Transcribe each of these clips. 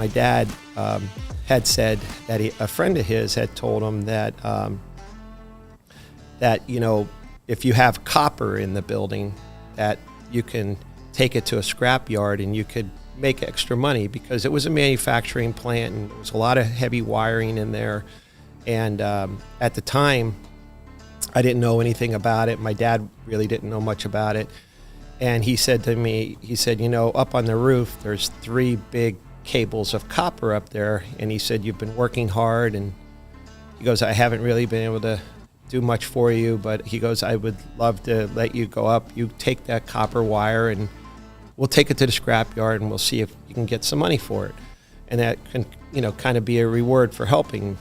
my dad had said that a friend of his had told him that if you have copper in the building, that you can take it to a scrap yard and you could make extra money, because it was a manufacturing plant and there was a lot of heavy wiring in there. And at the time, I didn't know anything about it. My dad really didn't know much about it. And he said to me, up on the roof, there's 3 big cables of copper up there. And he said, you've been working hard. And he goes, I haven't really been able to do much for you, but he goes, I would love to let you go up. You take that copper wire and we'll take it to the scrap yard and we'll see if you can get some money for it. And that can, kind of be a reward for helping.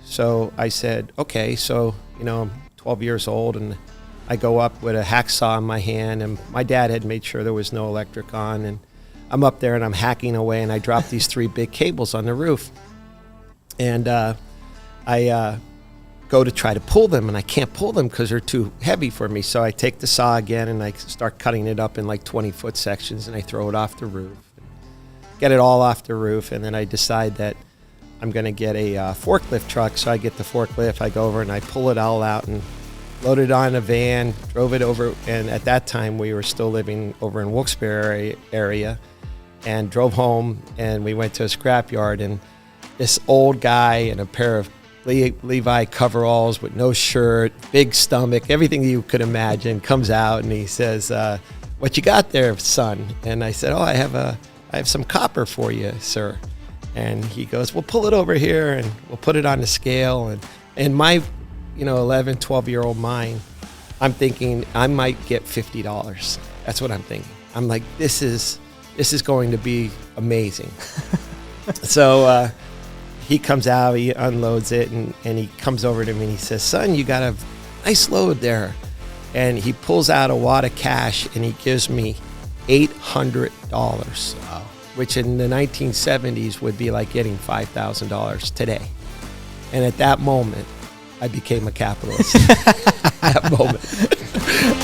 So I said, okay. So, I'm 12 years old and I go up with a hacksaw in my hand, and my dad had made sure there was no electric on, and I'm up there and I'm hacking away, and I drop these 3 big cables on the roof. And I go to try to pull them, and I can't pull them because they're too heavy for me. So I take the saw again and I start cutting it up in like 20-foot sections, and I throw it off the roof, get it all off the roof. And then I decide that I'm going to get a forklift truck. So I get the forklift, I go over and I pull it all out and load it on a van, drove it over. And at that time we were still living over in Wilkes-Barre area, and drove home, and we went to a scrapyard, and this old guy in a pair of Levi coveralls with no shirt, big stomach, everything you could imagine, comes out and he says, what you got there, son? And I said, I have some copper for you, sir. And he goes, well, pull it over here and we'll put it on the scale. And my 11, 12-year-old mind, I'm thinking I might get $50. That's what I'm thinking. I'm like, this is going to be amazing. So he comes out, he unloads it, and he comes over to me and he says, son, you got a nice load there. And he pulls out a wad of cash and he gives me $800, wow, which in the 1970s would be like getting $5,000 today. And at that moment, I became a capitalist. That moment.